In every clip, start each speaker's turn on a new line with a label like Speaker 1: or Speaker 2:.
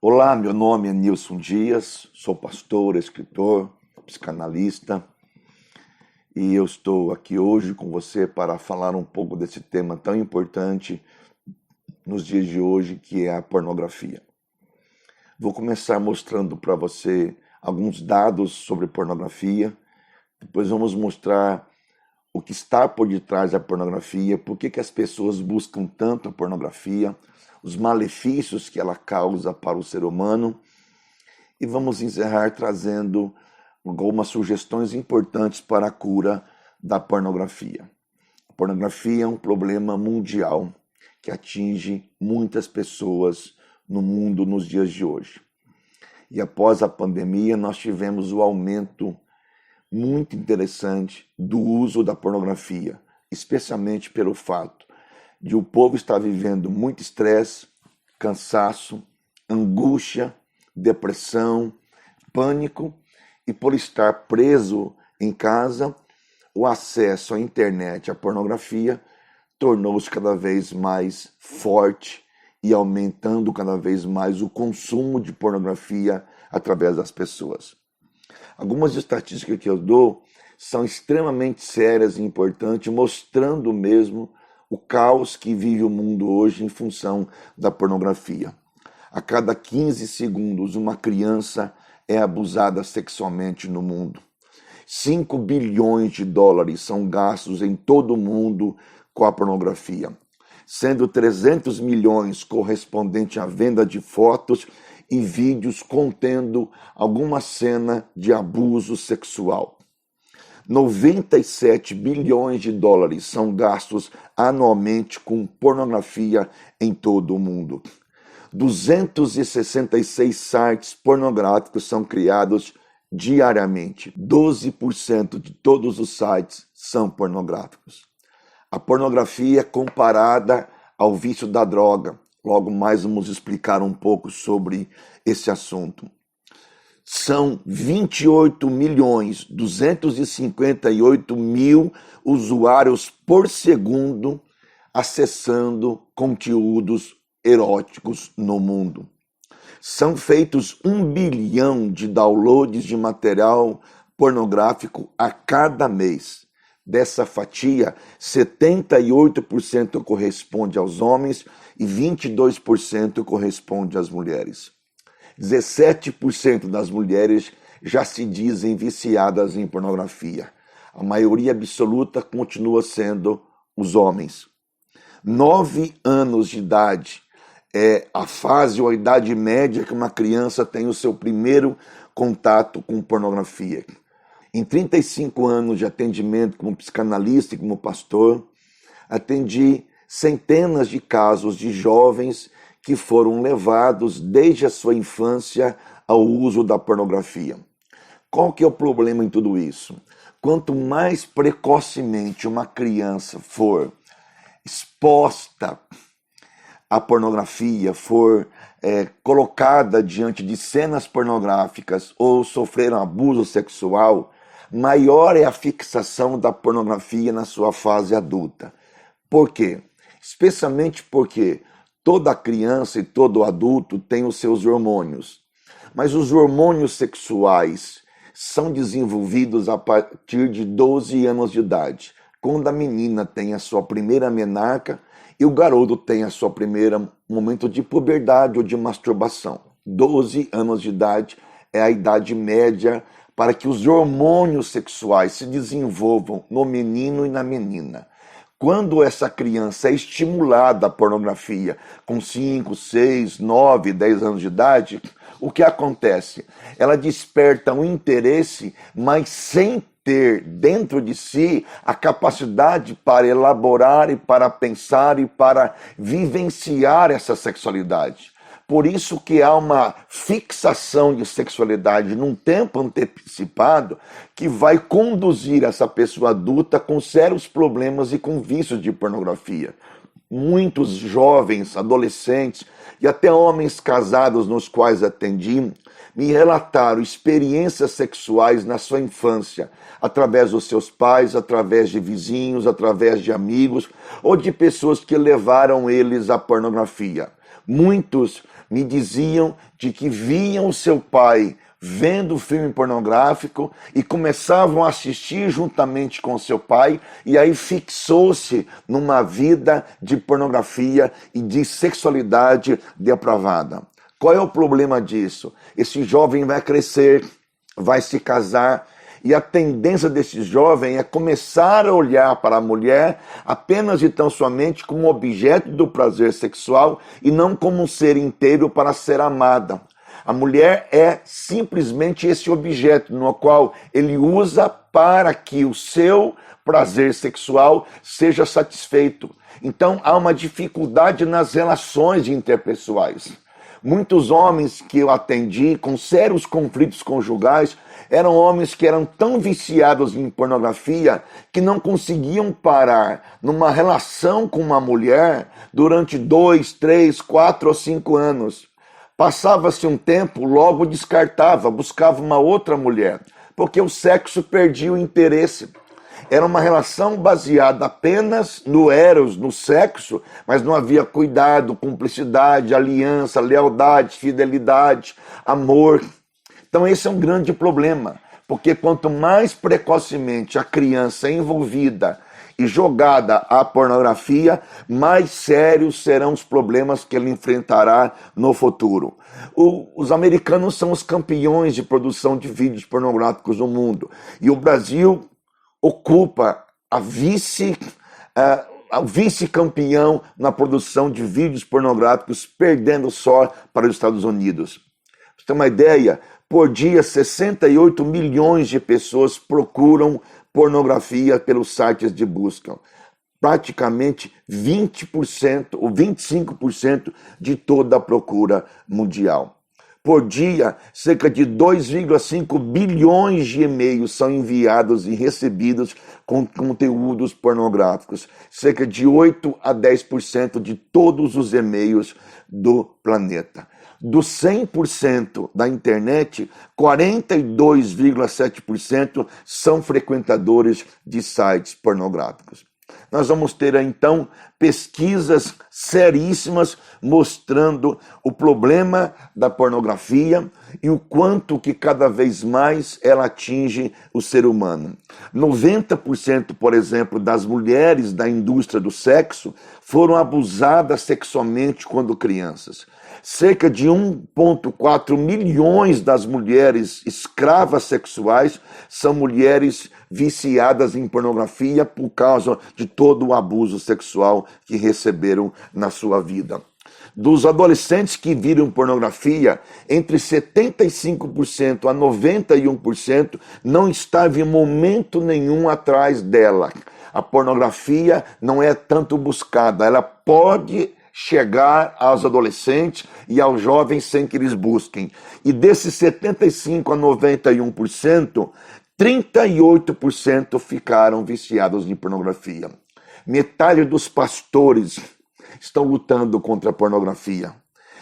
Speaker 1: Olá, meu nome é Nilson Dias, sou pastor, escritor, psicanalista e eu estou aqui hoje com você para falar um pouco desse tema tão importante nos dias de hoje, que é a pornografia. Vou começar mostrando para você alguns dados sobre pornografia, depois vamos mostrar o que está por detrás da pornografia, por que as pessoas buscam tanto a pornografia, os malefícios que ela causa para o ser humano, e vamos encerrar trazendo algumas sugestões importantes para a cura da pornografia. A pornografia é um problema mundial que atinge muitas pessoas no mundo nos dias de hoje. E após a pandemia, nós tivemos o aumento muito interessante do uso da pornografia, especialmente pelo fato de o povo estar vivendo muito estresse, cansaço, angústia, depressão, pânico, e por estar preso em casa, o acesso à internet, à pornografia, tornou-se cada vez mais forte e aumentando cada vez mais o consumo de pornografia através das pessoas. Algumas estatísticas que eu dou são extremamente sérias e importantes, mostrando mesmo o caos que vive o mundo hoje em função da pornografia. A cada 15 segundos, uma criança é abusada sexualmente no mundo. 5 bilhões de dólares são gastos em todo o mundo com a pornografia, sendo 300 milhões correspondente à venda de fotos e vídeos contendo alguma cena de abuso sexual. 97 bilhões de dólares são gastos anualmente com pornografia em todo o mundo. 266 sites pornográficos são criados diariamente. 12% de todos os sites são pornográficos. A pornografia é comparada ao vício da droga. Logo mais vamos explicar um pouco sobre esse assunto. São 28.258.000 usuários por segundo acessando conteúdos eróticos no mundo. São feitos 1 bilhão de downloads de material pornográfico a cada mês. Dessa fatia, 78% corresponde aos homens e 22% corresponde às mulheres. 17% das mulheres já se dizem viciadas em pornografia. A maioria absoluta continua sendo os homens. 9 anos de idade é a fase ou a idade média que uma criança tem o seu primeiro contato com pornografia. Em 35 anos de atendimento como psicanalista e como pastor, atendi centenas de casos de jovens que foram levados desde a sua infância ao uso da pornografia. Qual que é o problema em tudo isso? Quanto mais precocemente uma criança for exposta à pornografia, for colocada diante de cenas pornográficas ou sofrer um abuso sexual, maior é a fixação da pornografia na sua fase adulta. Por quê? Especialmente porque toda criança e todo adulto tem os seus hormônios, mas os hormônios sexuais são desenvolvidos a partir de 12 anos de idade, quando a menina tem a sua primeira menarca e o garoto tem a sua primeira momento de puberdade ou de masturbação. 12 anos de idade é a idade média para que os hormônios sexuais se desenvolvam no menino e na menina. Quando essa criança é estimulada à pornografia com 5, 6, 9, 10 anos de idade, o que acontece? Ela desperta um interesse, mas sem ter dentro de si a capacidade para elaborar e para pensar e para vivenciar essa sexualidade. Por isso que há uma fixação de sexualidade num tempo antecipado que vai conduzir essa pessoa adulta com sérios problemas e com vícios de pornografia. Muitos jovens, adolescentes e até homens casados nos quais atendi me relataram experiências sexuais na sua infância, através dos seus pais, através de vizinhos, através de amigos ou de pessoas que levaram eles à pornografia. Muitos me diziam de que viam o seu pai vendo filme pornográfico e começavam a assistir juntamente com seu pai, e aí fixou-se numa vida de pornografia e de sexualidade depravada. Qual é o problema disso? Esse jovem vai crescer, vai se casar, e a tendência desse jovem é começar a olhar para a mulher apenas e tão somente como objeto do prazer sexual e não como um ser inteiro para ser amada. A mulher é simplesmente esse objeto no qual ele usa para que o seu prazer sexual seja satisfeito. Então há uma dificuldade nas relações interpessoais. Muitos homens que eu atendi com sérios conflitos conjugais eram homens que eram tão viciados em pornografia que não conseguiam parar numa relação com uma mulher durante 2, 3, 4 ou 5 anos. Passava-se um tempo, logo descartava, buscava uma outra mulher, porque o sexo perdia o interesse. Era uma relação baseada apenas no eros, no sexo, mas não havia cuidado, cumplicidade, aliança, lealdade, fidelidade, amor. Então esse é um grande problema, porque quanto mais precocemente a criança é envolvida e jogada à pornografia, mais sérios serão os problemas que ele enfrentará no futuro. Os americanos são os campeões de produção de vídeos pornográficos no mundo, e o Brasil ocupa o vice-campeão na produção de vídeos pornográficos, perdendo só para os Estados Unidos. Pra você ter uma ideia, por dia 68 milhões de pessoas procuram pornografia pelos sites de busca. Praticamente 20% ou 25% de toda a procura mundial. Por dia, cerca de 2,5 bilhões de e-mails são enviados e recebidos com conteúdos pornográficos. Cerca de 8 a 10% de todos os e-mails do planeta. Dos 100% da internet, 42,7% são frequentadores de sites pornográficos. Nós vamos ter, então, pesquisas seríssimas mostrando o problema da pornografia e o quanto que cada vez mais ela atinge o ser humano. 90%, por exemplo, das mulheres da indústria do sexo foram abusadas sexualmente quando crianças. Cerca de 1,4 milhões das mulheres escravas sexuais são mulheres viciadas em pornografia por causa de todo o abuso sexual que receberam na sua vida. Dos adolescentes que viram pornografia, entre 75% a 91% não estava em momento nenhum atrás dela. A pornografia não é tanto buscada, ela pode chegar aos adolescentes e aos jovens sem que eles busquem. E desses 75% a 91%, 38% ficaram viciados em pornografia. Metade dos pastores estão lutando contra a pornografia.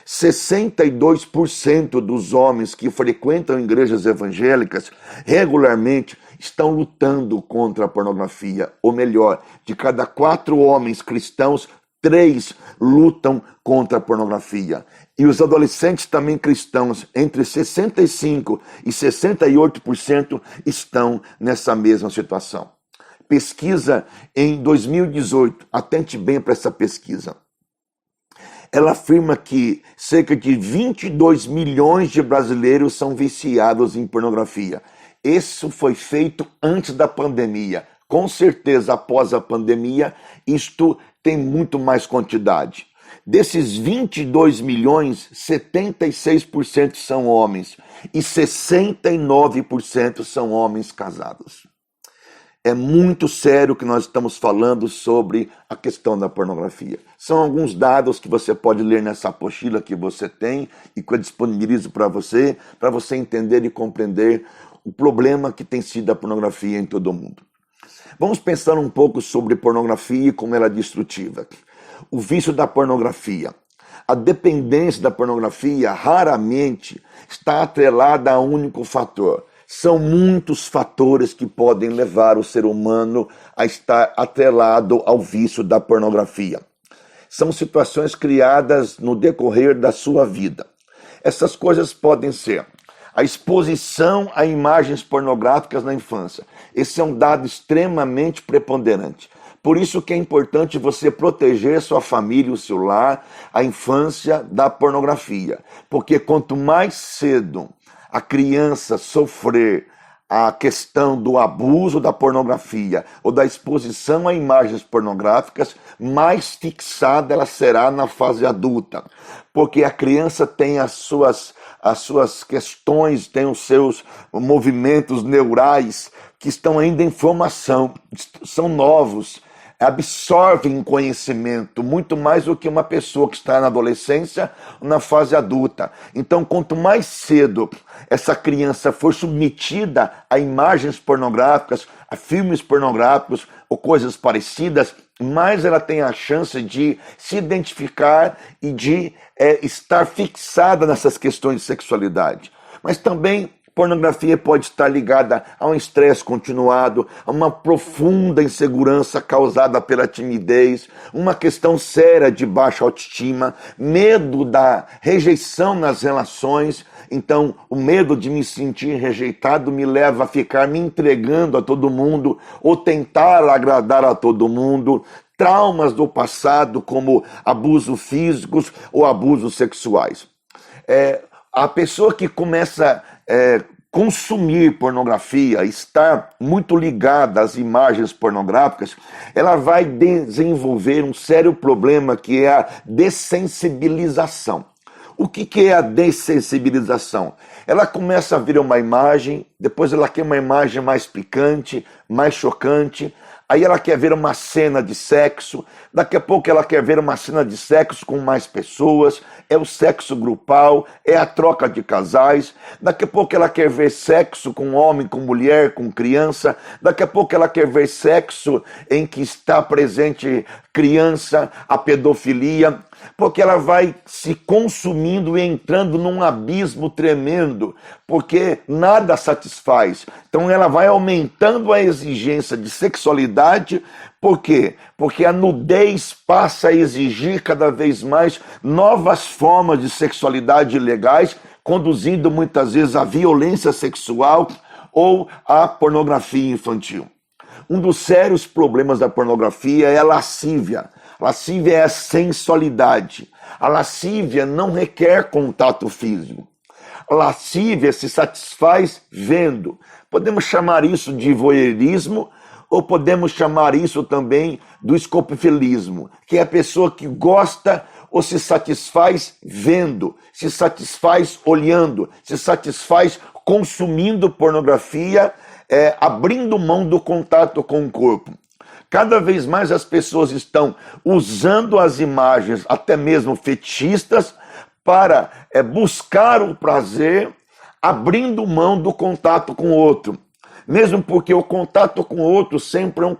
Speaker 1: 62% dos homens que frequentam igrejas evangélicas regularmente estão lutando contra a pornografia. Ou melhor, de cada 4 homens cristãos, 3 lutam contra a pornografia. E os adolescentes também cristãos, entre 65% e 68%, estão nessa mesma situação. Pesquisa em 2018, atente bem para essa pesquisa. Ela afirma que cerca de 22 milhões de brasileiros são viciados em pornografia. Isso foi feito antes da pandemia. Com certeza, após a pandemia, isto tem muito mais quantidade. Desses 22 milhões, 76% são homens e 69% são homens casados. É muito sério que nós estamos falando sobre a questão da pornografia. São alguns dados que você pode ler nessa apostila que você tem e que eu disponibilizo para você entender e compreender o problema que tem sido a pornografia em todo o mundo. Vamos pensar um pouco sobre pornografia e como ela é destrutiva. O vício da pornografia. A dependência da pornografia raramente está atrelada a um único fator. São muitos fatores que podem levar o ser humano a estar atrelado ao vício da pornografia. são situações criadas no decorrer da sua vida. Essas coisas podem ser a exposição a imagens pornográficas na infância. Esse é um dado extremamente preponderante. Por isso que é importante você proteger sua família, o seu lar, a infância da pornografia. Porque quanto mais cedo a criança sofrer a questão do abuso da pornografia ou da exposição a imagens pornográficas, mais fixada ela será na fase adulta. Porque a criança tem as suas questões, tem os seus movimentos neurais que estão ainda em formação, são novos, absorvem conhecimento muito mais do que uma pessoa que está na adolescência ou na fase adulta. Então, quanto mais cedo essa criança for submetida a imagens pornográficas, a filmes pornográficos ou coisas parecidas, mais ela tem a chance de se identificar e de estar fixada nessas questões de sexualidade. Mas também pornografia pode estar ligada a um estresse continuado, a uma profunda insegurança causada pela timidez, uma questão séria de baixa autoestima, medo da rejeição nas relações. Então, o medo de me sentir rejeitado me leva a ficar me entregando a todo mundo ou tentar agradar a todo mundo. Traumas do passado, como abusos físicos ou abusos sexuais. A pessoa que começa a consumir pornografia, estar muito ligada às imagens pornográficas, ela vai desenvolver um sério problema que é a dessensibilização. O que é a dessensibilização? Ela começa a ver uma imagem, depois ela quer uma imagem mais picante, mais chocante, aí ela quer ver uma cena de sexo, daqui a pouco ela quer ver uma cena de sexo com mais pessoas, é o sexo grupal, é a troca de casais, daqui a pouco ela quer ver sexo com homem, com mulher, com criança, daqui a pouco ela quer ver sexo em que está presente criança, a pedofilia, porque ela vai se consumindo e entrando num abismo tremendo, porque nada satisfaz. Então ela vai aumentando a exigência de sexualidade. Por quê? Porque a nudez passa a exigir cada vez mais novas formas de sexualidade legais, conduzindo muitas vezes à violência sexual ou à pornografia infantil. Um dos sérios problemas da pornografia é a lascívia. Lascívia é a sensualidade. A lascívia não requer contato físico. A lascívia se satisfaz vendo. Podemos chamar isso de voyeurismo, ou podemos chamar isso também do escopifelismo, que é a pessoa que gosta ou se satisfaz vendo, se satisfaz olhando, se satisfaz consumindo pornografia, abrindo mão do contato com o corpo. Cada vez mais as pessoas estão usando as imagens, até mesmo fetichistas, para buscar o prazer, abrindo mão do contato com o outro. Mesmo porque o contato com o outro sempre é um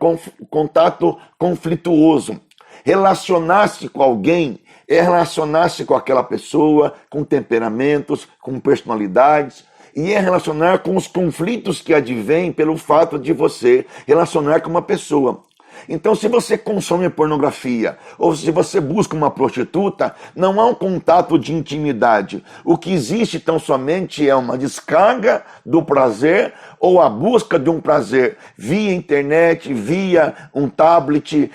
Speaker 1: contato conflituoso. Relacionar-se com alguém é relacionar-se com aquela pessoa, com temperamentos, com personalidades, e é relacionar com os conflitos que advêm pelo fato de você relacionar com uma pessoa. Então, se você consome pornografia ou se você busca uma prostituta, não há um contato de intimidade. O que existe tão somente é uma descarga do prazer ou a busca de um prazer via internet, via um tablet,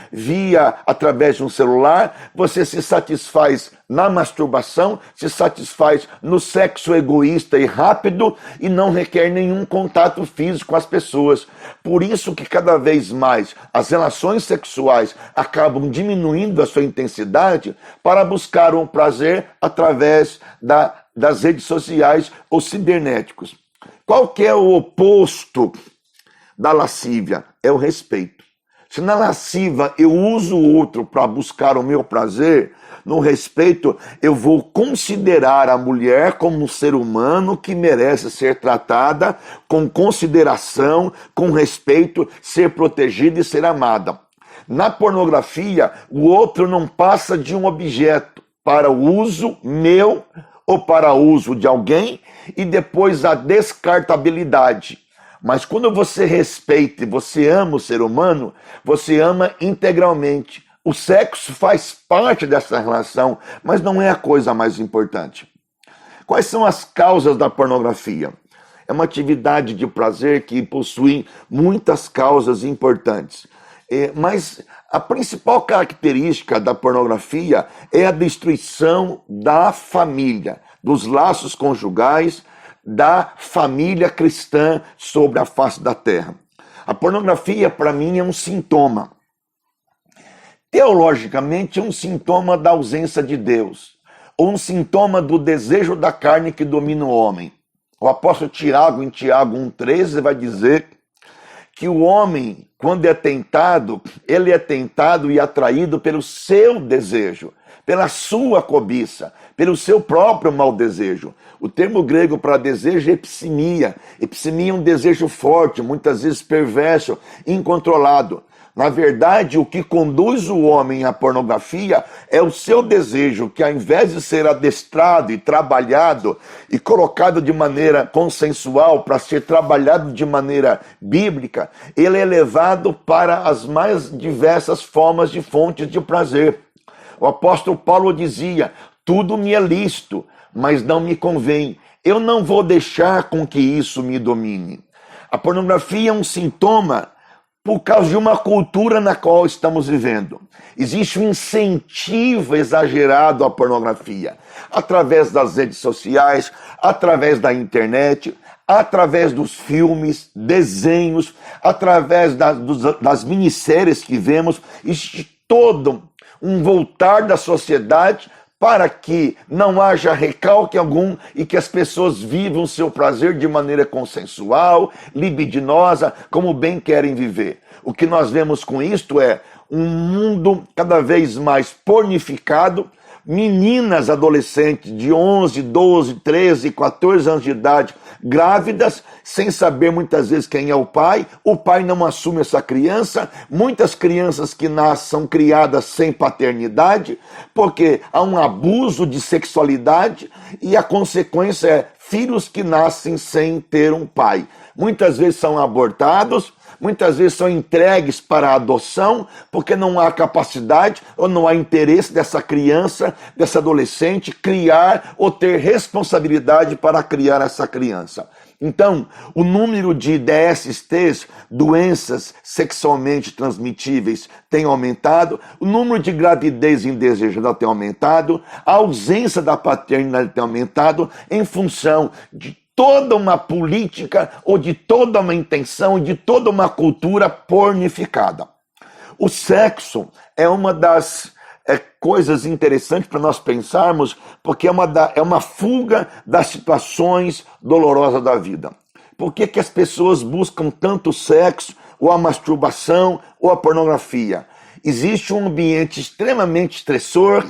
Speaker 1: através de um celular. Você se satisfaz na masturbação, se satisfaz no sexo egoísta e rápido e não requer nenhum contato físico com as pessoas. Por isso que cada vez mais as relações sexuais acabam diminuindo a sua intensidade para buscar um prazer através das redes sociais ou cibernéticos. Qual que é o oposto da lascívia? É o respeito. Se na lasciva eu uso o outro para buscar o meu prazer, no respeito eu vou considerar a mulher como um ser humano que merece ser tratada com consideração, com respeito, ser protegida e ser amada. Na pornografia, o outro não passa de um objeto para o uso meu ou para o uso de alguém e depois a descartabilidade. Mas quando você respeita e você ama o ser humano, você ama integralmente. O sexo faz parte dessa relação, mas não é a coisa mais importante. Quais são as causas da pornografia? É uma atividade de prazer que possui muitas causas importantes. Mas a principal característica da pornografia é a destruição da família, dos laços conjugais, da família cristã sobre a face da terra. A pornografia, para mim, é um sintoma. Teologicamente, é um sintoma da ausência de Deus, ou um sintoma do desejo da carne que domina o homem. O apóstolo Tiago, em Tiago 1,13, vai dizer que o homem, quando é tentado, ele é tentado e atraído pelo seu desejo, pela sua cobiça, pelo seu próprio mau desejo. O termo grego para desejo é epsimia. Epsimia é um desejo forte, muitas vezes perverso, incontrolado. Na verdade, o que conduz o homem à pornografia é o seu desejo, que ao invés de ser adestrado e trabalhado e colocado de maneira consensual para ser trabalhado de maneira bíblica, ele é levado para as mais diversas formas de fontes de prazer. O apóstolo Paulo dizia: tudo me é lícito, mas não me convém. Eu não vou deixar com que isso me domine. A pornografia é um sintoma por causa de uma cultura na qual estamos vivendo. Existe um incentivo exagerado à pornografia, através das redes sociais, através da internet, através dos filmes, desenhos, através das minisséries que vemos. Existe todo um voltar da sociedade para que não haja recalque algum e que as pessoas vivam seu prazer de maneira consensual, libidinosa, como bem querem viver. O que nós vemos com isto é um mundo cada vez mais pornificado, meninas adolescentes de 11, 12, 13, 14 anos de idade, grávidas, sem saber muitas vezes quem é o pai não assume essa criança, muitas crianças que nascem são criadas sem paternidade, porque há um abuso de sexualidade e a consequência é filhos que nascem sem ter um pai. Muitas vezes são abortados, muitas vezes são entregues para a adoção, porque não há capacidade ou não há interesse dessa criança, dessa adolescente, criar ou ter responsabilidade para criar essa criança. Então, o número de DSTs, doenças sexualmente transmitíveis, tem aumentado, o número de gravidez indesejada tem aumentado, a ausência da paternidade tem aumentado em função de toda uma política ou de toda uma intenção, de toda uma cultura pornificada. O sexo é uma das coisas interessantes para nós pensarmos, porque é uma fuga das situações dolorosas da vida. Por que as pessoas buscam tanto sexo, ou a masturbação, ou a pornografia? Existe um ambiente extremamente estressor,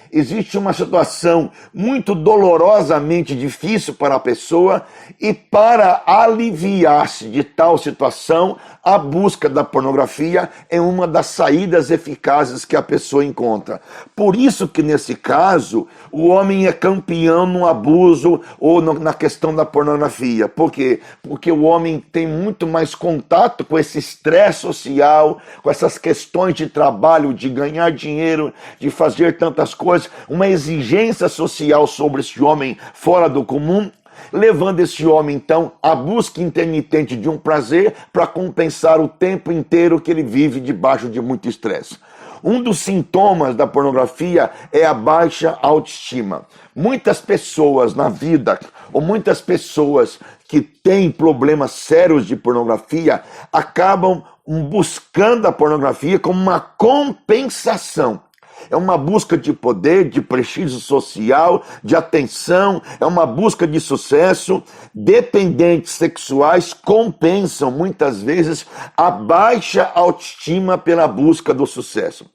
Speaker 1: existe uma situação muito dolorosamente difícil para a pessoa, e para aliviar-se de tal situação, a busca da pornografia é uma das saídas eficazes que a pessoa encontra. Por isso que nesse caso, o homem é campeão no abuso ou na questão da pornografia. Por quê? Porque o homem tem muito mais contato com esse estresse social, com essas questões de trabalho, de ganhar dinheiro, de fazer tantas coisas, uma exigência social sobre esse homem fora do comum, levando esse homem, então, à busca intermitente de um prazer para compensar o tempo inteiro que ele vive debaixo de muito estresse. Um dos sintomas da pornografia é a baixa autoestima. Muitas pessoas na vida, ou muitas pessoas que têm problemas sérios de pornografia, acabam buscando a pornografia como uma compensação. É uma busca de poder, de prestígio social, de atenção, é uma busca de sucesso. Dependentes sexuais compensam muitas vezes a baixa autoestima pela busca do sucesso.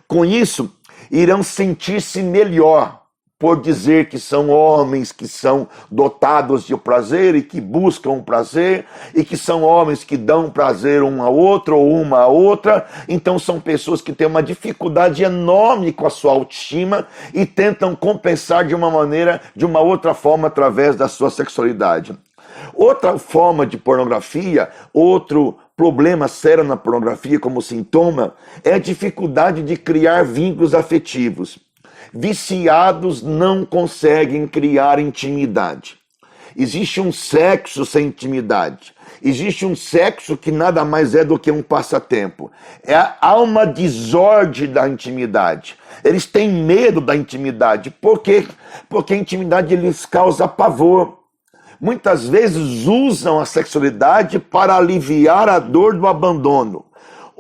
Speaker 1: Com isso, irão sentir-se melhor por dizer que são homens que são dotados de prazer e que buscam prazer, e que são homens que dão prazer um ao outro ou uma a outra. Então são pessoas que têm uma dificuldade enorme com a sua autoestima e tentam compensar de uma maneira, de uma outra forma, através da sua sexualidade. Outra forma de pornografia, outro problema sério na pornografia como sintoma é a dificuldade de criar vínculos afetivos. Viciados não conseguem criar intimidade. Existe um sexo sem intimidade. Existe um sexo que nada mais é do que um passatempo. Há uma desordem da intimidade. Eles têm medo da intimidade. Por quê? Porque a intimidade lhes causa pavor. Muitas vezes usam a sexualidade para aliviar a dor do abandono.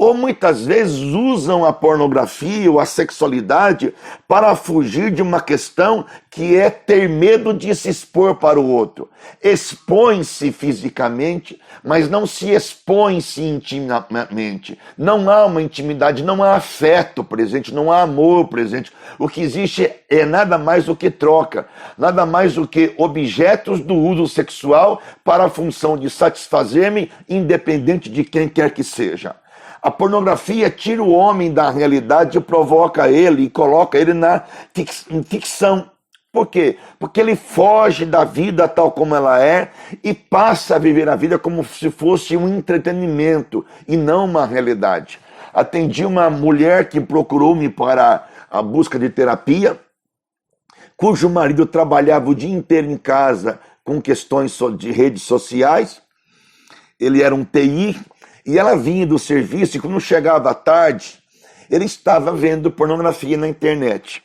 Speaker 1: Ou muitas vezes usam a pornografia ou a sexualidade para fugir de uma questão que é ter medo de se expor para o outro. Expõe-se fisicamente, mas não se expõe-se intimamente. Não há uma intimidade, não há afeto presente, não há amor presente. O que existe é nada mais do que troca, nada mais do que objetos do uso sexual para a função de satisfazer-me, independente de quem quer que seja. A pornografia tira o homem da realidade e provoca ele e coloca ele na ficção. Por quê? Porque ele foge da vida tal como ela é e passa a viver a vida como se fosse um entretenimento e não uma realidade. Atendi uma mulher que procurou-me para a busca de terapia, cujo marido trabalhava o dia inteiro em casa com questões de redes sociais. Ele era um TI. E ela vinha do serviço e quando chegava à tarde, ele estava vendo pornografia na internet.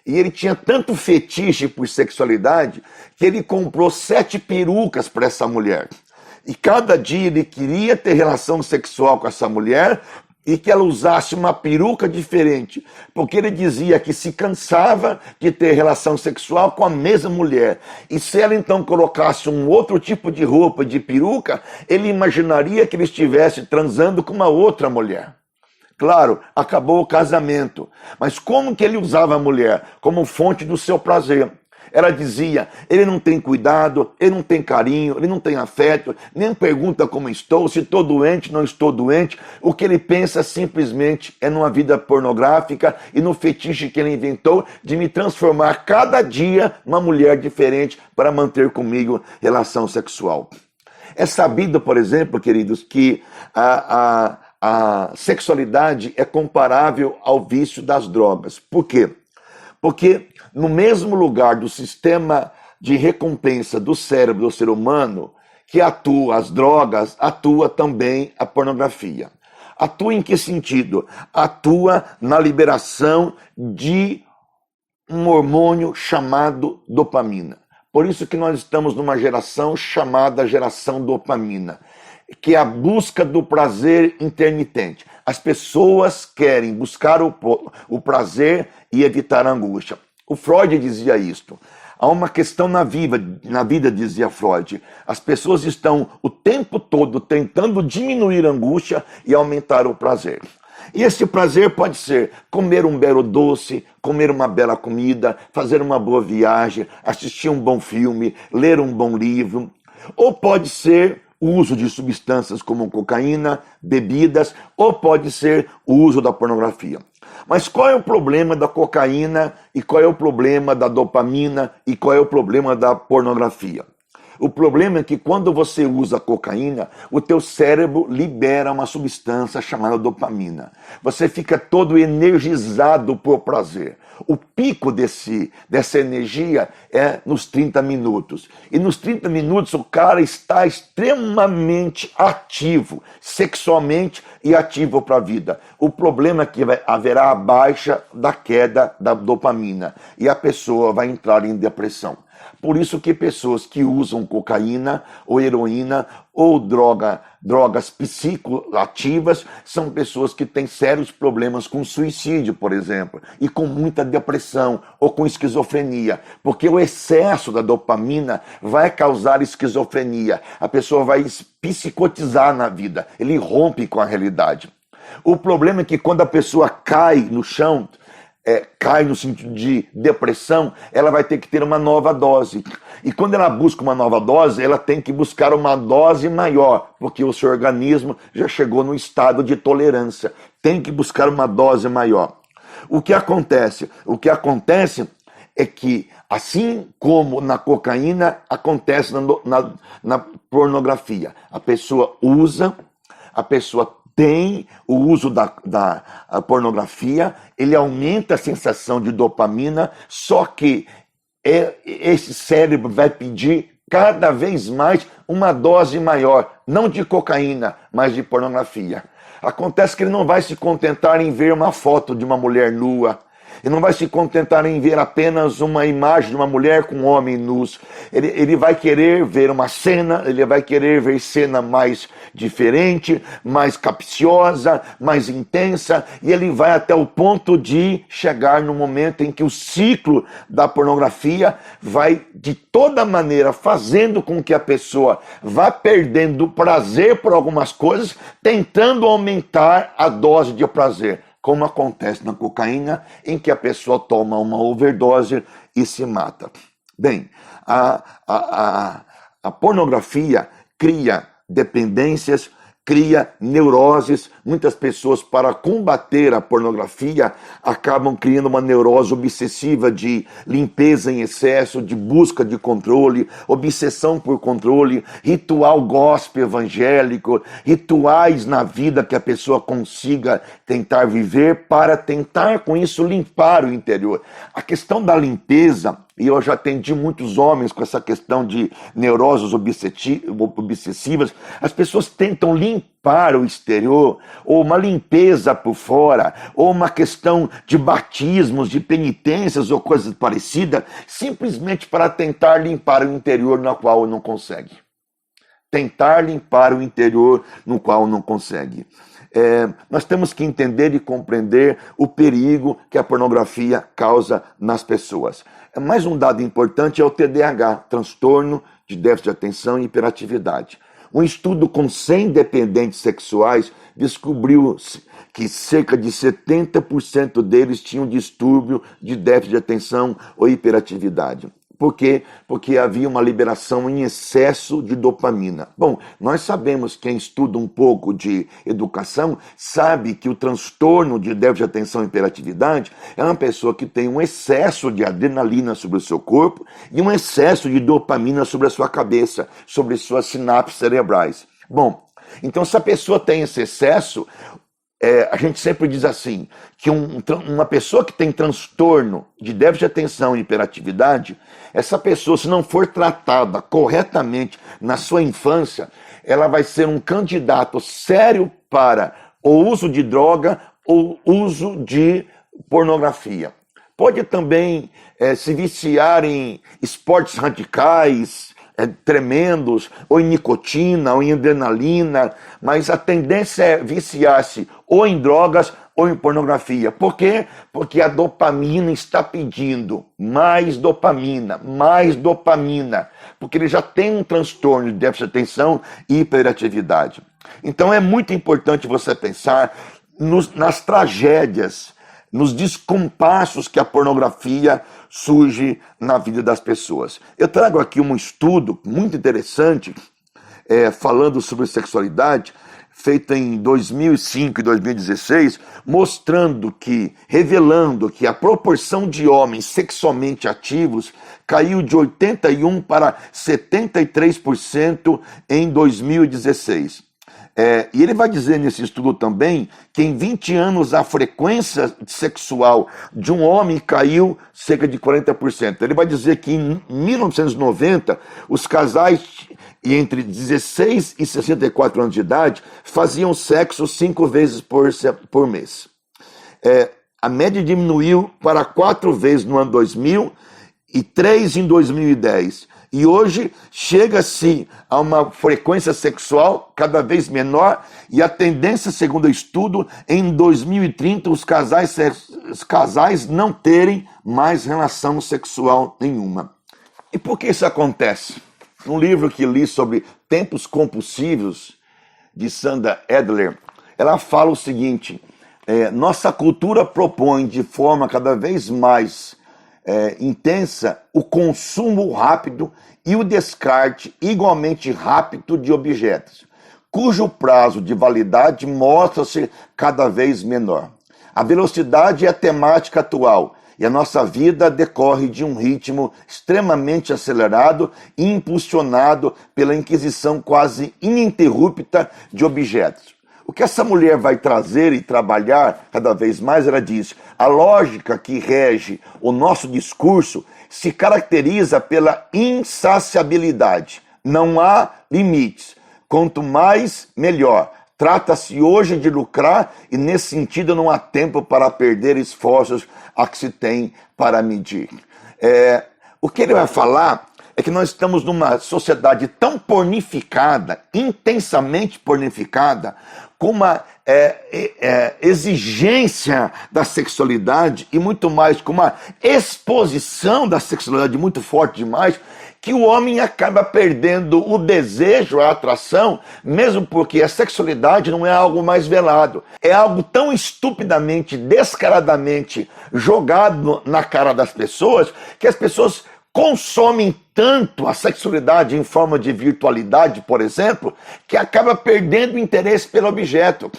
Speaker 1: E ele tinha tanto fetiche por sexualidade que ele comprou 7 perucas para essa mulher. E cada dia ele queria ter relação sexual com essa mulher e que ela usasse uma peruca diferente, porque ele dizia que se cansava de ter relação sexual com a mesma mulher. E se ela então colocasse um outro tipo de roupa, de peruca, ele imaginaria que ele estivesse transando com uma outra mulher. Claro, acabou o casamento, mas como que ele usava a mulher? Como fonte do seu prazer. Ela dizia, ele não tem cuidado, ele não tem carinho, ele não tem afeto, nem pergunta como estou, se estou doente, não estou doente. O que ele pensa simplesmente é numa vida pornográfica e no fetiche que ele inventou de me transformar cada dia numa mulher diferente para manter comigo relação sexual. É sabido, por exemplo, queridos, que a sexualidade é comparável ao vício das drogas. Por quê? Porque no mesmo lugar do sistema de recompensa do cérebro do ser humano, que atua as drogas, atua também a pornografia. Atua em que sentido? Atua na liberação de um hormônio chamado dopamina. Por isso que nós estamos numa geração chamada geração dopamina, que é a busca do prazer intermitente. As pessoas querem buscar o prazer e evitar a angústia. O Freud dizia isto. Há uma questão na vida, dizia Freud. As pessoas estão o tempo todo tentando diminuir a angústia e aumentar o prazer. E esse prazer pode ser comer um belo doce, comer uma bela comida, fazer uma boa viagem, assistir um bom filme, ler um bom livro. Ou pode ser o uso de substâncias como cocaína, bebidas, ou pode ser o uso da pornografia. Mas qual é o problema da cocaína e qual é o problema da dopamina e qual é o problema da pornografia? O problema é que quando você usa cocaína, o teu cérebro libera uma substância chamada dopamina. Você fica todo energizado por prazer. O pico dessa energia é nos 30 minutos. E nos 30 minutos o cara está extremamente ativo, sexualmente e ativo para a vida. O problema é que haverá a baixa da queda da dopamina e a pessoa vai entrar em depressão. Por isso que pessoas que usam cocaína ou heroína ou drogas psicoativas são pessoas que têm sérios problemas com suicídio, por exemplo, e com muita depressão ou com esquizofrenia, porque o excesso da dopamina vai causar esquizofrenia. A pessoa vai psicotizar na vida, ele rompe com a realidade. O problema é que quando a pessoa cai no chão, cai no sentido de depressão, ela vai ter que ter uma nova dose. E quando ela busca uma nova dose, ela tem que buscar uma dose maior, porque o seu organismo já chegou no estado de tolerância. Tem que buscar uma dose maior. O que acontece? O que acontece é que, assim como na cocaína, acontece na pornografia. A pessoa usa, a pessoa tem o uso da pornografia, ele aumenta a sensação de dopamina, só que esse cérebro vai pedir cada vez mais uma dose maior, não de cocaína, mas de pornografia. Acontece que ele não vai se contentar em ver uma foto de uma mulher nua, ele não vai se contentar em ver apenas uma imagem de uma mulher com um homem nus. Ele vai querer ver uma cena, ele vai querer ver cena mais diferente, mais capciosa, mais intensa, e ele vai até o ponto de chegar no momento em que o ciclo da pornografia vai, de toda maneira, fazendo com que a pessoa vá perdendo o prazer por algumas coisas, tentando aumentar a dose de prazer, como acontece na cocaína, em que a pessoa toma uma overdose e se mata. Bem, a pornografia cria dependências, cria neuroses. Muitas pessoas, para combater a pornografia, acabam criando uma neurose obsessiva de limpeza em excesso, de busca de controle, obsessão por controle, ritual gospel evangélico, rituais na vida que a pessoa consiga tentar viver para tentar com isso limpar o interior. A questão da limpeza, e eu já atendi muitos homens com essa questão de neuroses obsessivas, as pessoas tentam limpar o exterior, ou uma limpeza por fora, ou uma questão de batismos, de penitências ou coisas parecidas, simplesmente para tentar limpar o interior no qual não consegue. Tentar limpar o interior no qual não consegue. Nós temos que entender e compreender o perigo que a pornografia causa nas pessoas. Mais um dado importante é o TDAH, transtorno de déficit de atenção e hiperatividade. Um estudo com 100 dependentes sexuais descobriu que cerca de 70% deles tinham distúrbio de déficit de atenção ou hiperatividade. Por quê? Porque havia uma liberação em excesso de dopamina. Bom, nós sabemos, quem estuda um pouco de educação, sabe que o transtorno de déficit de atenção e hiperatividade é uma pessoa que tem um excesso de adrenalina sobre o seu corpo e um excesso de dopamina sobre a sua cabeça, sobre suas sinapses cerebrais. Bom, então se a pessoa tem esse excesso, a gente sempre diz assim, que uma pessoa que tem transtorno de déficit de atenção e hiperatividade, essa pessoa, se não for tratada corretamente na sua infância, ela vai ser um candidato sério para o uso de droga ou uso de pornografia. Pode também se viciar em esportes radicais, tremendos, ou em nicotina, ou em adrenalina, mas a tendência é viciar-se ou em drogas ou em pornografia. Por quê? Porque a dopamina está pedindo mais dopamina, porque ele já tem um transtorno de déficit de atenção e hiperatividade. Então é muito importante você pensar nas tragédias, nos descompassos que a pornografia surge na vida das pessoas. Eu trago aqui um estudo muito interessante, falando sobre sexualidade, feito em 2005 e 2016, revelando que a proporção de homens sexualmente ativos caiu de 81% para 73% em 2016. E ele vai dizer nesse estudo também que em 20 anos a frequência sexual de um homem caiu cerca de 40%. Ele vai dizer que em 1990 os casais entre 16 e 64 anos de idade faziam sexo 5 vezes por mês. A média diminuiu para 4 vezes no ano 2000 e 3 em 2010. E hoje chega-se a uma frequência sexual cada vez menor e a tendência, segundo o estudo, em 2030 os casais não terem mais relação sexual nenhuma. E por que isso acontece? Num livro que li sobre tempos compulsivos, de Sandra Adler, ela fala o seguinte: nossa cultura propõe de forma cada vez mais intensa o consumo rápido e o descarte igualmente rápido de objetos, cujo prazo de validade mostra-se cada vez menor. A velocidade é a temática atual e a nossa vida decorre de um ritmo extremamente acelerado e impulsionado pela aquisição quase ininterrupta de objetos. O que essa mulher vai trazer e trabalhar cada vez mais, ela diz, a lógica que rege o nosso discurso se caracteriza pela insaciabilidade. Não há limites. Quanto mais, melhor. Trata-se hoje de lucrar e, nesse sentido, não há tempo para perder esforços a que se tem para medir. O que ele vai falar é que nós estamos numa sociedade tão pornificada, intensamente pornificada, com uma exigência da sexualidade e muito mais, com uma exposição da sexualidade muito forte demais, que o homem acaba perdendo o desejo, a atração, mesmo porque a sexualidade não é algo mais velado. É algo tão estupidamente, descaradamente jogado na cara das pessoas, que as pessoas consomem tanto a sexualidade em forma de virtualidade, por exemplo, que acaba perdendo o interesse pelo objeto.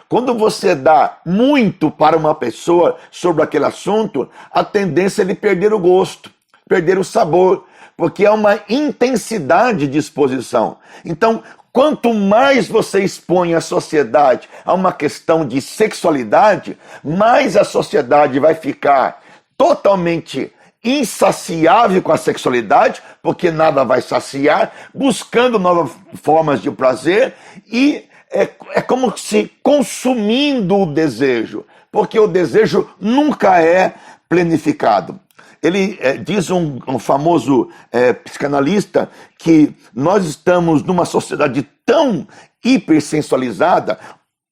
Speaker 1: Quando você dá muito para uma pessoa sobre aquele assunto, a tendência é ele perder o gosto, perder o sabor, porque é uma intensidade de exposição. Então, quanto mais você expõe a sociedade a uma questão de sexualidade, mais a sociedade vai ficar totalmente insaciável com a sexualidade, porque nada vai saciar, buscando novas formas de prazer, e é como se consumindo o desejo, porque o desejo nunca é planificado. Ele diz um famoso psicanalista que nós estamos numa sociedade tão hipersensualizada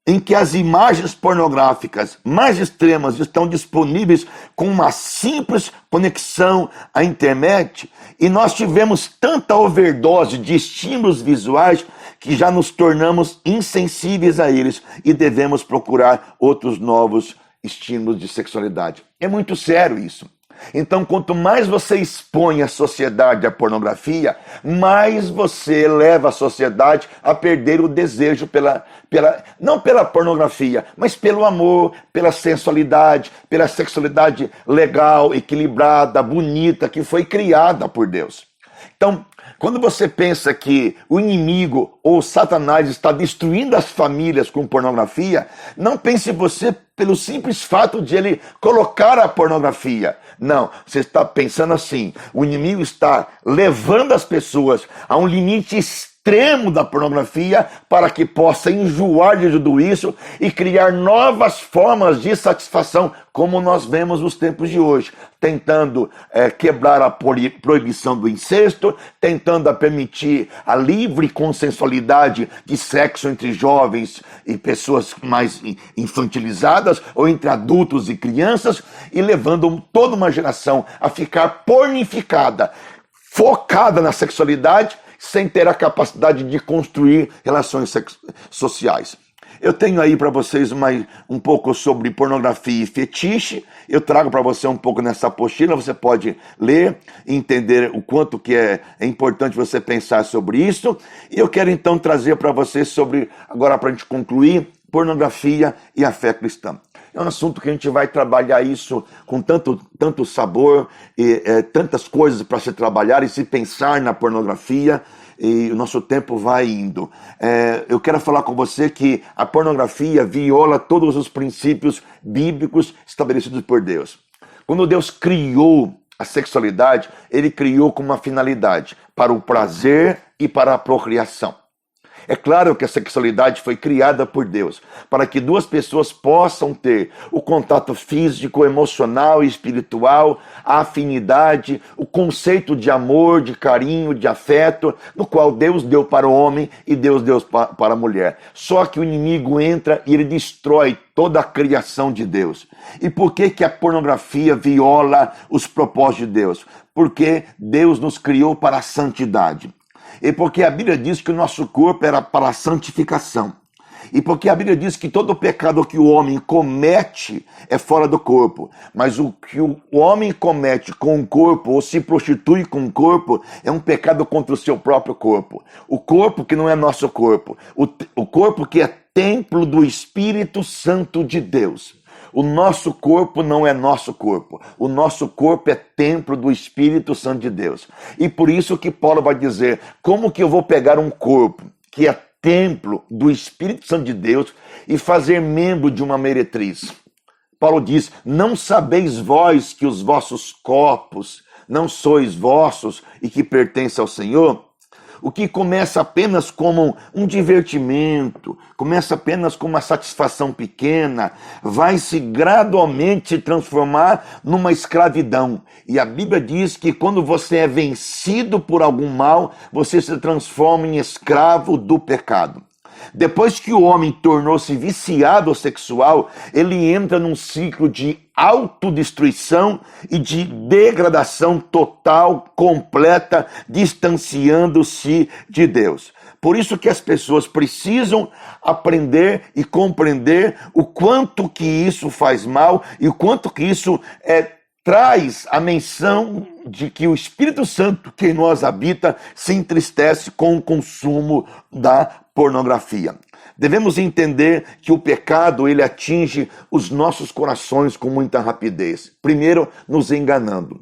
Speaker 1: em que as imagens pornográficas mais extremas estão disponíveis com uma simples conexão à internet, e nós tivemos tanta overdose de estímulos visuais que já nos tornamos insensíveis a eles e devemos procurar outros novos estímulos de sexualidade. É muito sério isso. Então, quanto mais você expõe a sociedade à pornografia, mais você leva a sociedade a perder o desejo não pela pornografia, mas pelo amor, pela sensualidade, pela sexualidade legal, equilibrada, bonita, que foi criada por Deus. Então, quando você pensa que o inimigo ou Satanás está destruindo as famílias com pornografia, não pense você pelo simples fato de ele colocar a pornografia. Não, você está pensando assim, o inimigo está levando as pessoas a um limite extremo da pornografia para que possa enjoar de tudo isso e criar novas formas de satisfação, como nós vemos nos tempos de hoje, tentando quebrar a proibição do incesto, tentando permitir a livre consensualidade de sexo entre jovens e pessoas mais infantilizadas, ou entre adultos e crianças, e levando toda uma geração a ficar pornificada, focada na sexualidade, sem ter a capacidade de construir relações sociais. Eu tenho aí para vocês um pouco sobre pornografia e fetiche. Eu trago para você um pouco nessa apostila, você pode ler e entender o quanto que é importante você pensar sobre isso. E eu quero então trazer para você agora para a gente concluir, pornografia e a fé cristã. É um assunto que a gente vai trabalhar isso com tanto sabor e tantas coisas para se trabalhar e se pensar na pornografia, e o nosso tempo vai indo. Eu quero falar com você que a pornografia viola todos os princípios bíblicos estabelecidos por Deus. Quando Deus criou a sexualidade, ele criou com uma finalidade, para o prazer e para a procriação. É claro que a sexualidade foi criada por Deus, para que duas pessoas possam ter o contato físico, emocional e espiritual, a afinidade, o conceito de amor, de carinho, de afeto, no qual Deus deu para o homem e Deus deu para a mulher. Só que o inimigo entra e ele destrói toda a criação de Deus. E por que a pornografia viola os propósitos de Deus? Porque Deus nos criou para a santidade. E porque a Bíblia diz que o nosso corpo era para a santificação. E porque a Bíblia diz que todo pecado que o homem comete é fora do corpo. Mas o que o homem comete com o corpo, ou se prostitui com o corpo, é um pecado contra o seu próprio corpo. O corpo que não é nosso corpo. O corpo que é templo do Espírito Santo de Deus. O nosso corpo não é nosso corpo. O nosso corpo é templo do Espírito Santo de Deus. E por isso que Paulo vai dizer, como que eu vou pegar um corpo que é templo do Espírito Santo de Deus e fazer membro de uma meretriz. Paulo diz, não sabeis vós que os vossos corpos não sois vossos e que pertencem ao Senhor? O que começa apenas como um divertimento, começa apenas com uma satisfação pequena, vai se gradualmente transformar numa escravidão. E a Bíblia diz que quando você é vencido por algum mal, você se transforma em escravo do pecado. Depois que o homem tornou-se viciado sexual, ele entra num ciclo de autodestruição e de degradação total, completa, distanciando-se de Deus. Por isso que as pessoas precisam aprender e compreender o quanto que isso faz mal e o quanto que isso traz a menção de que o Espírito Santo que em nós habita se entristece com o consumo da pornografia. Devemos entender que o pecado ele atinge os nossos corações com muita rapidez. Primeiro, nos enganando.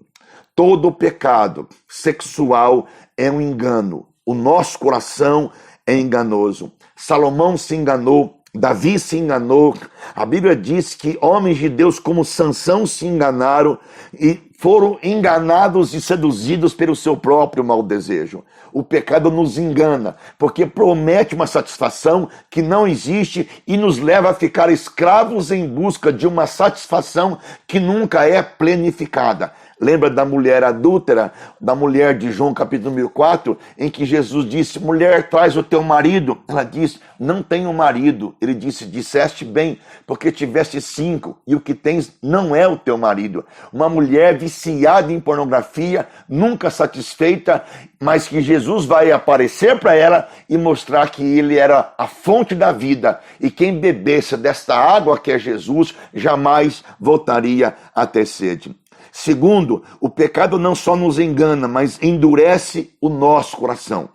Speaker 1: Todo pecado sexual é um engano. O nosso coração é enganoso. Salomão se enganou. Davi se enganou. A Bíblia diz que homens de Deus como Sansão se enganaram e foram enganados e seduzidos pelo seu próprio mau desejo. O pecado nos engana, porque promete uma satisfação que não existe e nos leva a ficar escravos em busca de uma satisfação que nunca é planificada. Lembra da mulher adúltera, da mulher de João capítulo 4, em que Jesus disse, mulher, traz o teu marido. Ela disse, não tenho marido. Ele disse, disseste bem, porque tiveste 5 e o que tens não é o teu marido. Uma mulher viciada em pornografia, nunca satisfeita, mas que Jesus vai aparecer para ela e mostrar que ele era a fonte da vida. E quem bebesse desta água que é Jesus, jamais voltaria a ter sede. Segundo, o pecado não só nos engana, mas endurece o nosso coração.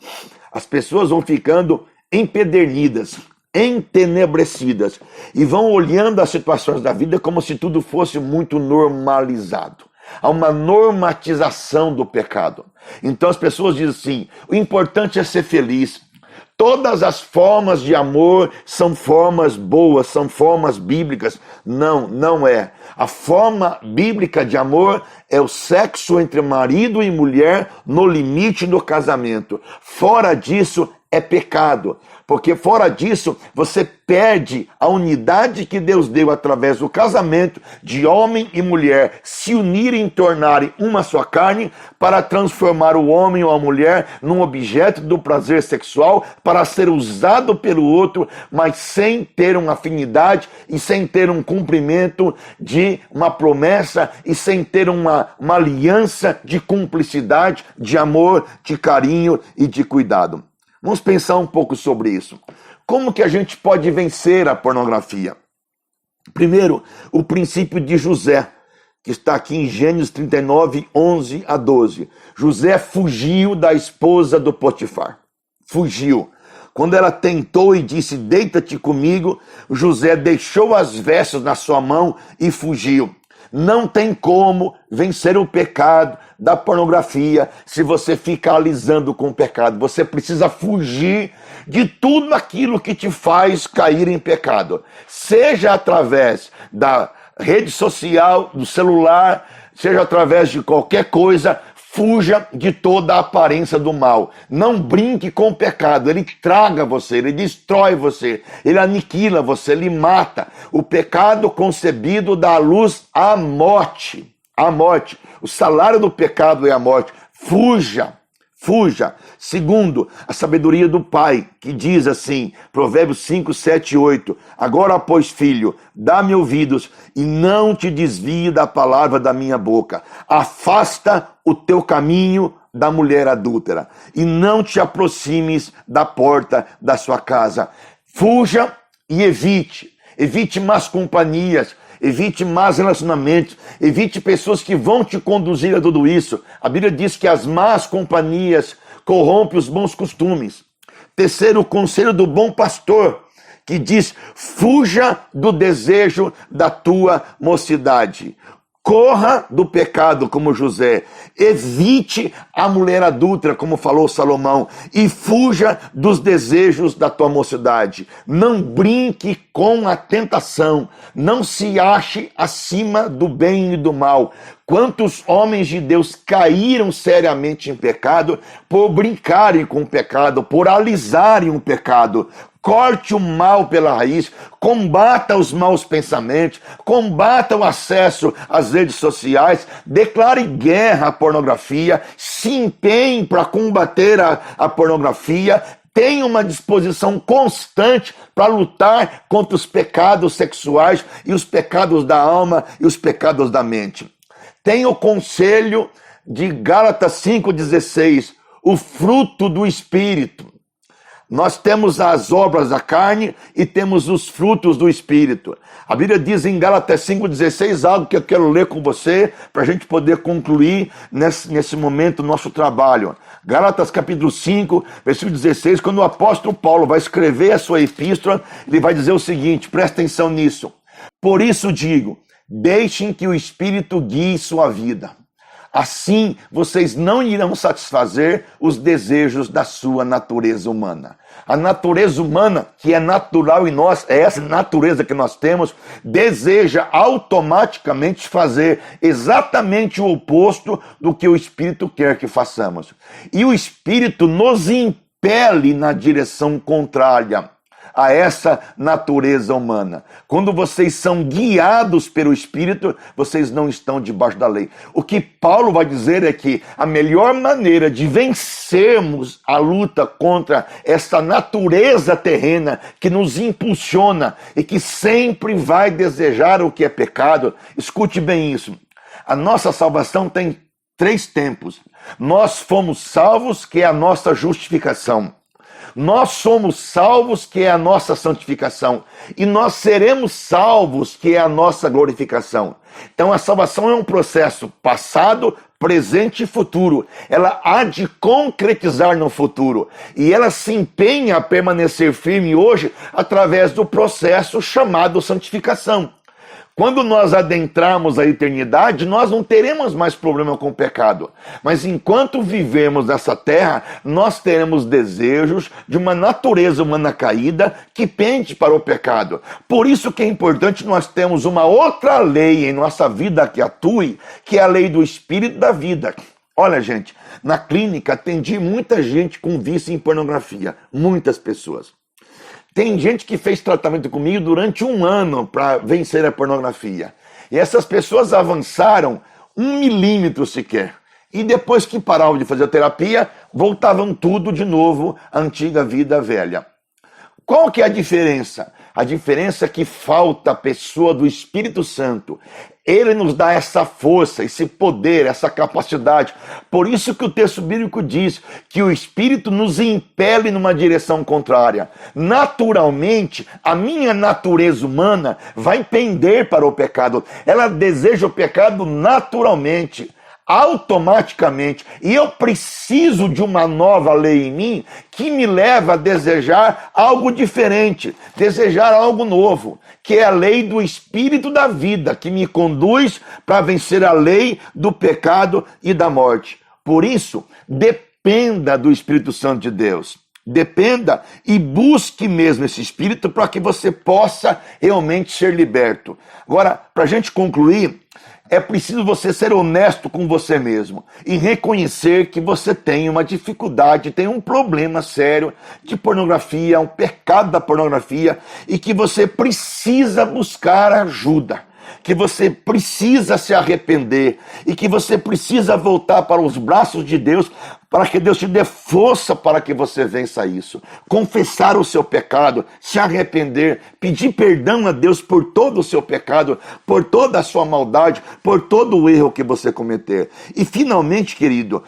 Speaker 1: As pessoas vão ficando empedernidas, entenebrecidas e vão olhando as situações da vida como se tudo fosse muito normalizado. Há uma normatização do pecado. Então as pessoas dizem assim, o importante é ser feliz. Todas as formas de amor são formas boas, são formas bíblicas. Não, não é. A forma bíblica de amor é o sexo entre marido e mulher no limite do casamento. Fora disso é pecado, porque fora disso você perde a unidade que Deus deu através do casamento de homem e mulher se unirem e tornarem uma só carne para transformar o homem ou a mulher num objeto do prazer sexual para ser usado pelo outro, mas sem ter uma afinidade e sem ter um cumprimento de uma promessa e sem ter uma aliança de cumplicidade, de amor, de carinho e de cuidado. Vamos pensar um pouco sobre isso. Como que a gente pode vencer a pornografia? Primeiro, o princípio de José, que está aqui em Gênesis 39, 11 a 12. José fugiu da esposa do Potifar. Fugiu. Quando ela tentou e disse, deita-te comigo, José deixou as vestes na sua mão e fugiu. Não tem como vencer o pecado da pornografia se você fica alisando com o pecado. Você precisa fugir de tudo aquilo que te faz cair em pecado. Seja através da rede social, do celular, seja através de qualquer coisa, fuja de toda a aparência do mal. Não brinque com o pecado. Ele traga você, ele destrói você, ele aniquila você, ele mata. O pecado concebido dá à luz à morte. A morte. O salário do pecado é a morte. Fuja. Fuja. Segundo, a sabedoria do Pai, que diz assim, Provérbios 5, 7 e 8. Agora, pois, filho, dá-me ouvidos e não te desvie da palavra da minha boca. Afasta o teu caminho da mulher adúltera e não te aproximes da porta da sua casa. Fuja e evite. Evite más companhias. Evite más relacionamentos, evite pessoas que vão te conduzir a tudo isso. A Bíblia diz que as más companhias corrompem os bons costumes. Terceiro, o conselho do bom pastor, que diz, fuja do desejo da tua mocidade. Corra do pecado como José, evite a mulher adúltera, como falou Salomão, e fuja dos desejos da tua mocidade. Não brinque com a tentação, não se ache acima do bem e do mal. Quantos homens de Deus caíram seriamente em pecado por brincarem com o pecado, por alisarem o pecado. Corte o mal pela raiz, combata os maus pensamentos, combata o acesso às redes sociais, declare guerra à pornografia, se empenhe para combater a pornografia, tenha uma disposição constante para lutar contra os pecados sexuais e os pecados da alma e os pecados da mente. Tenha o conselho de Gálatas 5,16, o fruto do Espírito. Nós temos as obras da carne e temos os frutos do Espírito. A Bíblia diz em Gálatas 5,16 algo que eu quero ler com você para a gente poder concluir nesse momento o nosso trabalho. Gálatas capítulo 5, versículo 16, quando o apóstolo Paulo vai escrever a sua epístola, ele vai dizer o seguinte, presta atenção nisso. Por isso digo, deixem que o Espírito guie sua vida. Assim, vocês não irão satisfazer os desejos da sua natureza humana. A natureza humana, que é natural em nós, é essa natureza que nós temos, deseja automaticamente fazer exatamente o oposto do que o Espírito quer que façamos. E o Espírito nos impele na direção contrária a essa natureza humana. Quando vocês são guiados pelo Espírito, vocês não estão debaixo da lei. O que Paulo vai dizer é que a melhor maneira de vencermos a luta contra essa natureza terrena que nos impulsiona e que sempre vai desejar o que é pecado, escute bem isso. A nossa salvação tem 3 tempos. Nós fomos salvos, que é a nossa justificação. Nós somos salvos, que é a nossa santificação. E nós seremos salvos, que é a nossa glorificação. Então a salvação é um processo passado, presente e futuro. Ela há de concretizar no futuro. E ela se empenha a permanecer firme hoje através do processo chamado santificação. Quando nós adentrarmos a eternidade, nós não teremos mais problema com o pecado. Mas enquanto vivermos nessa terra, nós teremos desejos de uma natureza humana caída que pende para o pecado. Por isso que é importante nós termos uma outra lei em nossa vida que atue, que é a lei do Espírito da vida. Olha, gente, na clínica atendi muita gente com vício em pornografia. Muitas pessoas. Tem gente que fez tratamento comigo durante 1 ano para vencer a pornografia. E essas pessoas avançaram 1 milímetro sequer. E depois que paravam de fazer a terapia, voltavam tudo de novo à antiga vida velha. Qual que é a diferença? A diferença é que falta a pessoa do Espírito Santo. Ele nos dá essa força, esse poder, essa capacidade. Por isso que o texto bíblico diz que o Espírito nos impele numa direção contrária. Naturalmente, a minha natureza humana vai pender para o pecado. Ela deseja o pecado naturalmente, automaticamente. E eu preciso de uma nova lei em mim que me leva a desejar algo diferente, desejar algo novo, que é a lei do Espírito da vida, que me conduz para vencer a lei do pecado e da morte. Por isso, dependa do Espírito Santo de Deus. Dependa e busque mesmo esse Espírito para que você possa realmente ser liberto. Agora, para a gente concluir, é preciso você ser honesto com você mesmo e reconhecer que você tem uma dificuldade, tem um problema sério de pornografia, um pecado da pornografia e que você precisa buscar ajuda, que você precisa se arrepender e que você precisa voltar para os braços de Deus para que Deus te dê força para que você vença isso. Confessar o seu pecado, se arrepender, pedir perdão a Deus por todo o seu pecado, por toda a sua maldade, por todo o erro que você cometer. E finalmente, querido,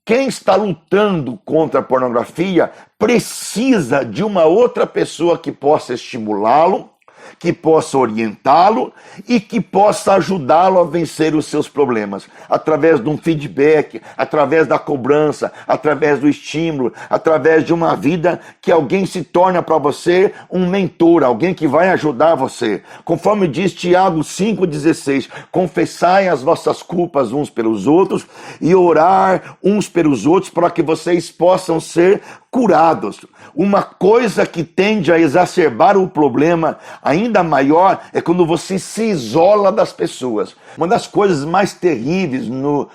Speaker 1: quem está lutando contra a pornografia precisa de uma outra pessoa que possa estimulá-lo, que possa orientá-lo e que possa ajudá-lo a vencer os seus problemas, através de um feedback, através da cobrança, através do estímulo, através de uma vida que alguém se torna para você um mentor, alguém que vai ajudar você. Conforme diz Tiago 5,16, confessai as vossas culpas uns pelos outros e orar uns pelos outros para que vocês possam ser curados. Uma coisa que tende a exacerbar o problema ainda maior é quando você se isola das pessoas. Uma das coisas mais terríveis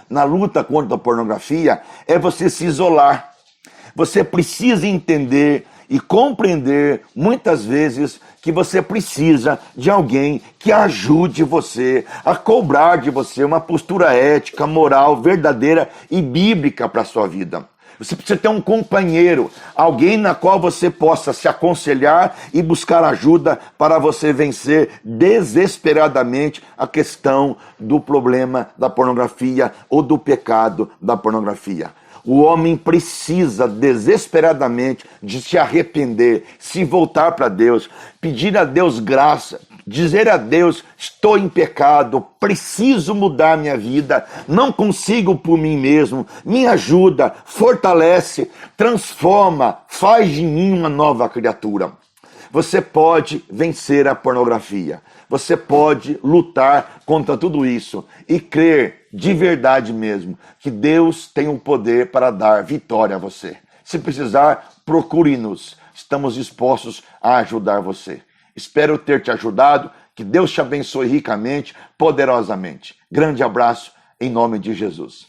Speaker 1: na luta contra a pornografia é você se isolar. Você precisa entender e compreender muitas vezes que você precisa de alguém que ajude você a cobrar de você uma postura ética, moral, verdadeira e bíblica para a sua vida. Você precisa ter um companheiro, alguém na qual você possa se aconselhar e buscar ajuda para você vencer desesperadamente a questão do problema da pornografia ou do pecado da pornografia. O homem precisa desesperadamente de se arrepender, se voltar para Deus, pedir a Deus graça, dizer a Deus, estou em pecado, preciso mudar minha vida, não consigo por mim mesmo, me ajuda, fortalece, transforma, faz de mim uma nova criatura. Você pode vencer a pornografia, você pode lutar contra tudo isso e crer de verdade mesmo que Deus tem o poder para dar vitória a você. Se precisar, procure-nos, estamos dispostos a ajudar você. Espero ter te ajudado, que Deus te abençoe ricamente, poderosamente. Grande abraço, em nome de Jesus.